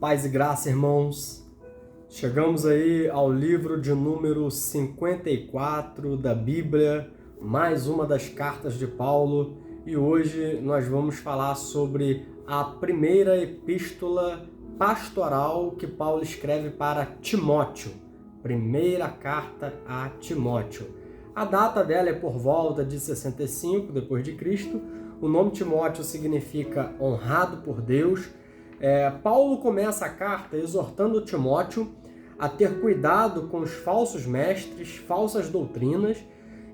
Paz e graça, irmãos. Chegamos aí ao livro de número 54 da Bíblia, mais uma das cartas de Paulo, e hoje nós vamos falar sobre a primeira epístola pastoral que Paulo escreve para Timóteo. Primeira carta a Timóteo. A data dela é por volta de 65 depois de Cristo. O nome Timóteo significa honrado por Deus. Paulo começa a carta exortando Timóteo a ter cuidado com os falsos mestres, falsas doutrinas.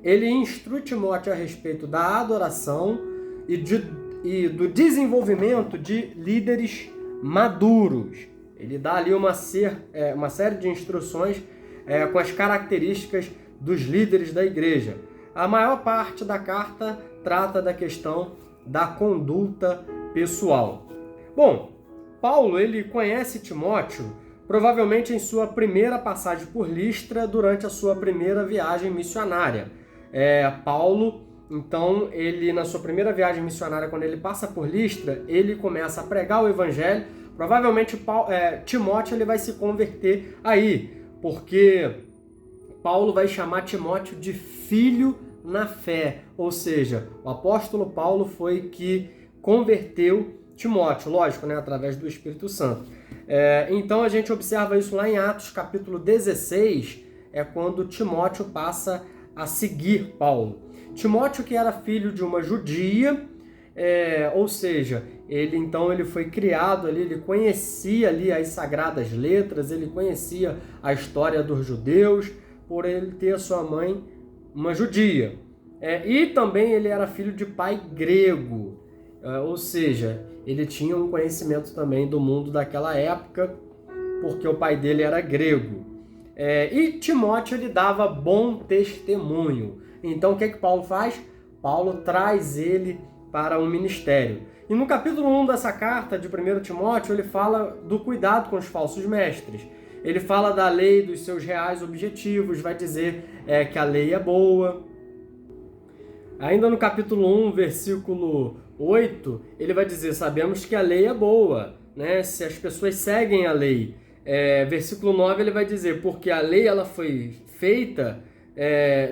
Ele instrui Timóteo a respeito da adoração e do desenvolvimento de líderes maduros. Ele dá ali uma série de instruções com as características dos líderes da igreja. A maior parte da carta trata da questão da conduta pessoal. Bom, Paulo ele conhece Timóteo provavelmente em sua primeira passagem por Listra durante a sua primeira viagem missionária. Paulo, então, ele na sua primeira viagem missionária, quando ele passa por Listra, ele começa a pregar o evangelho. Provavelmente Timóteo ele vai se converter aí, porque Paulo vai chamar Timóteo de filho na fé, ou seja, o apóstolo Paulo foi que converteu Timóteo, lógico, né, através do Espírito Santo. Então a gente observa isso lá em Atos capítulo 16, é quando Timóteo passa a seguir Paulo. Timóteo que era filho de uma judia, ou seja, ele foi criado ali, ele conhecia ali as sagradas letras, ele conhecia a história dos judeus, por ele ter a sua mãe uma judia. E também ele era filho de pai grego, ou seja, ele tinha um conhecimento também do mundo daquela época, porque o pai dele era grego. E Timóteo ele dava bom testemunho. Então o que Paulo faz? Paulo traz ele para o ministério. E no capítulo 1 dessa carta de 1 Timóteo, ele fala do cuidado com os falsos mestres. Ele fala da lei, dos seus reais objetivos, vai dizer que a lei é boa. Ainda no capítulo 1, versículo 8, ele vai dizer, sabemos que a lei é boa, né? Se as pessoas seguem a lei. Versículo 9, ele vai dizer, porque a lei ela foi feita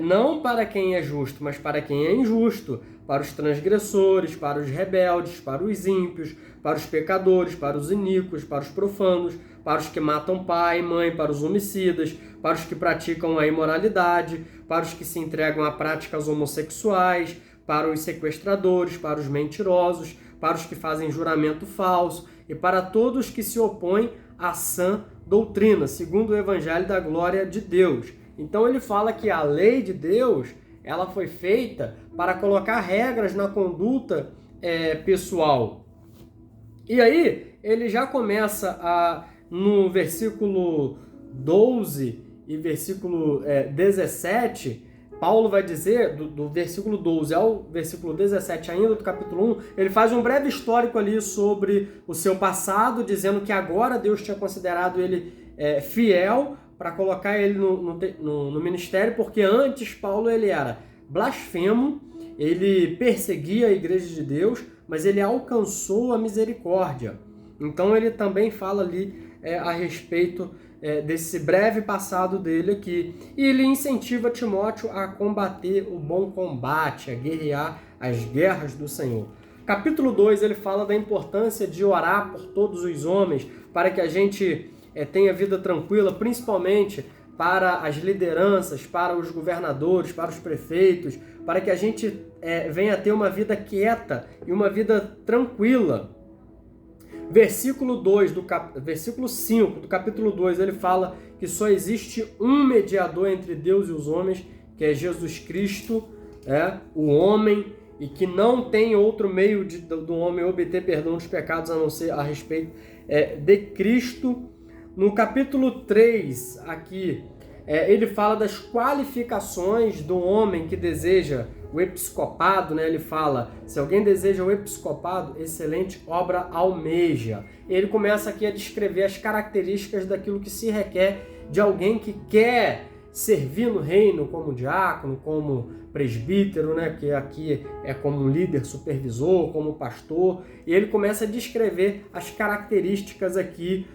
não para quem é justo, mas para quem é injusto, para os transgressores, para os rebeldes, para os ímpios, para os pecadores, para os iníquos, para os profanos, para os que matam pai e mãe, para os homicidas, para os que praticam a imoralidade, para os que se entregam a práticas homossexuais, para os sequestradores, para os mentirosos, para os que fazem juramento falso e para todos que se opõem à sã doutrina, segundo o evangelho da glória de Deus. Então ele fala que a lei de Deus ela foi feita para colocar regras na conduta pessoal. E aí ele já começa no versículo 12 e versículo 17, Paulo vai dizer, do versículo 12 ao versículo 17 ainda do capítulo 1, ele faz um breve histórico ali sobre o seu passado, dizendo que agora Deus tinha considerado ele fiel para colocar ele no ministério, porque antes Paulo ele era blasfemo, ele perseguia a igreja de Deus, mas ele alcançou a misericórdia. Então ele também fala ali a respeito desse breve passado dele aqui. E ele incentiva Timóteo a combater o bom combate, a guerrear as guerras do Senhor. Capítulo 2 ele fala da importância de orar por todos os homens, para que a gente tenha vida tranquila, principalmente para as lideranças, para os governadores, para os prefeitos, para que a gente venha ter uma vida quieta e uma vida tranquila. Versículo 5 do capítulo 2, ele fala que só existe um mediador entre Deus e os homens, que é Jesus Cristo, o homem, e que não tem outro meio do homem obter perdão dos pecados a não ser a respeito de Cristo. No capítulo 3, aqui, ele fala das qualificações do homem que deseja o episcopado, né? Ele fala, se alguém deseja o episcopado, excelente obra almeja. Ele começa aqui a descrever as características daquilo que se requer de alguém que quer servir no reino como diácono, como presbítero, né, que aqui é como um líder supervisor, como pastor, e ele começa a descrever as características aqui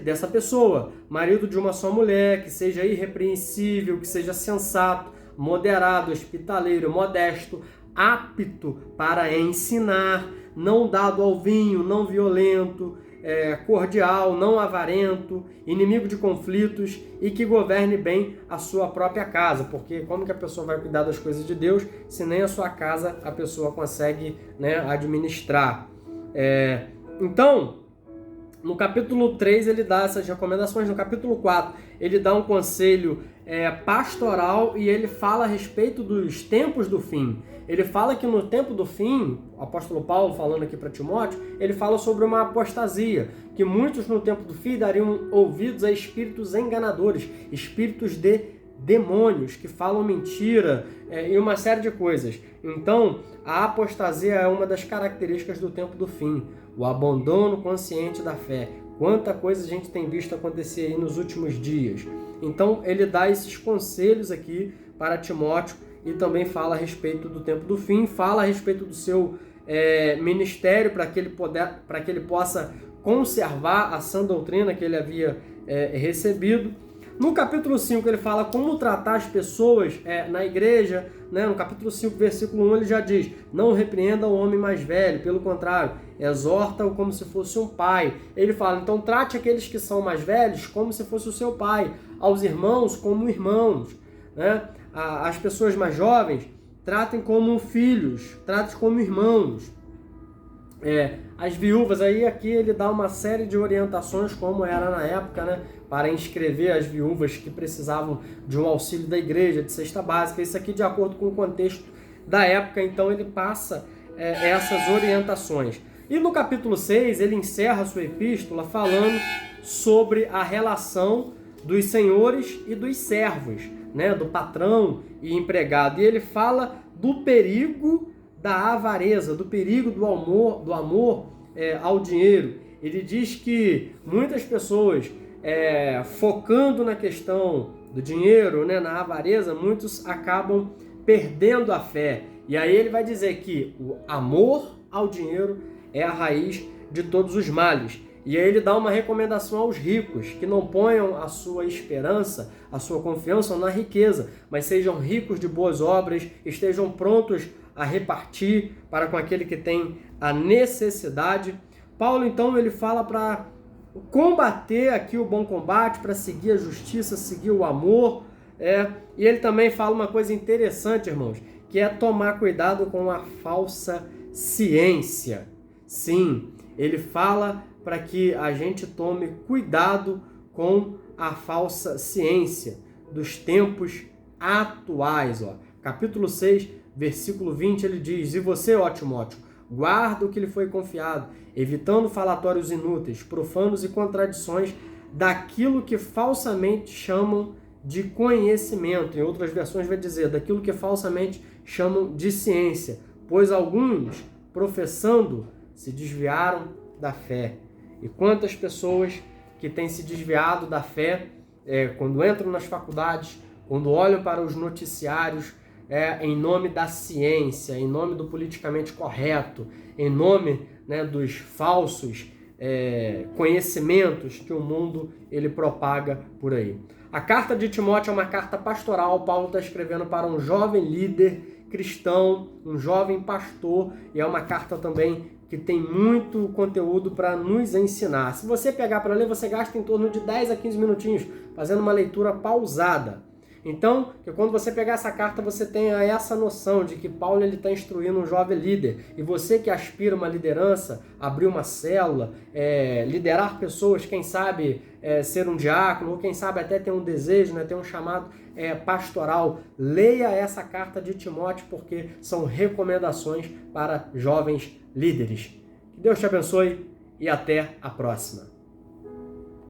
dessa pessoa, marido de uma só mulher, que seja irrepreensível, que seja sensato, moderado, hospitaleiro, modesto, apto para ensinar, não dado ao vinho, não violento, cordial, não avarento, inimigo de conflitos e que governe bem a sua própria casa, porque como que a pessoa vai cuidar das coisas de Deus se nem a sua casa a pessoa consegue, né, administrar? Então, no capítulo 3 ele dá essas recomendações, no capítulo 4 ele dá um conselho pastoral e ele fala a respeito dos tempos do fim. Ele fala que no tempo do fim, o apóstolo Paulo falando aqui para Timóteo, ele fala sobre uma apostasia, que muitos no tempo do fim dariam ouvidos a espíritos enganadores, espíritos de demônios que falam mentira e uma série de coisas. Então, a apostasia é uma das características do tempo do fim, o abandono consciente da fé. Quanta coisa a gente tem visto acontecer aí nos últimos dias. Então, ele dá esses conselhos aqui para Timóteo e também fala a respeito do tempo do fim, fala a respeito do seu ministério para que ele possa conservar a sã doutrina que ele havia recebido. No capítulo 5 ele fala como tratar as pessoas na igreja, né? No capítulo 5, versículo 1 ele já diz: não repreenda o homem mais velho, pelo contrário, exorta-o como se fosse um pai. Ele fala, então trate aqueles que são mais velhos como se fosse o seu pai, aos irmãos como irmãos, né? As pessoas mais jovens, tratem como filhos, tratem como irmãos. As viúvas, aí aqui ele dá uma série de orientações, como era na época, né, para inscrever as viúvas que precisavam de um auxílio da igreja, de cesta básica. Isso aqui de acordo com o contexto da época, então ele passa essas orientações. E no capítulo 6 ele encerra a sua epístola falando sobre a relação dos senhores e dos servos, né, do patrão e empregado. E ele fala do perigo da avareza, do perigo do amor ao dinheiro. Ele diz que muitas pessoas, focando na questão do dinheiro, né, na avareza, muitos acabam perdendo a fé. E aí ele vai dizer que o amor ao dinheiro é a raiz de todos os males. E aí ele dá uma recomendação aos ricos, que não ponham a sua esperança, a sua confiança na riqueza, mas sejam ricos de boas obras, estejam prontos a repartir para com aquele que tem a necessidade. Paulo, então, ele fala para combater aqui o bom combate, para seguir a justiça, seguir o amor. E ele também fala uma coisa interessante, irmãos, que é tomar cuidado com a falsa ciência. Sim, ele fala para que a gente tome cuidado com a falsa ciência dos tempos atuais. Capítulo 6, versículo 20, ele diz: e você, ó Timóteo, guarda o que lhe foi confiado, evitando falatórios inúteis, profanos e contradições daquilo que falsamente chamam de conhecimento. Em outras versões vai dizer, daquilo que falsamente chamam de ciência, pois alguns, professando, se desviaram da fé. E quantas pessoas que têm se desviado da fé, quando entram nas faculdades, quando olham para os noticiários, em nome da ciência, em nome do politicamente correto, em nome, né, dos falsos conhecimentos que o mundo ele propaga por aí. A carta de Timóteo é uma carta pastoral. Paulo está escrevendo para um jovem líder cristão, um jovem pastor, e é uma carta também que tem muito conteúdo para nos ensinar. Se você pegar para ler, você gasta em torno de 10 a 15 minutinhos fazendo uma leitura pausada. Então, que quando você pegar essa carta, você tenha essa noção de que Paulo está instruindo um jovem líder. E você que aspira uma liderança, abrir uma célula, liderar pessoas, quem sabe ser um diácono, ou quem sabe até ter um desejo, né, ter um chamado pastoral, leia essa carta de Timóteo, porque são recomendações para jovens líderes. Que Deus te abençoe e até a próxima.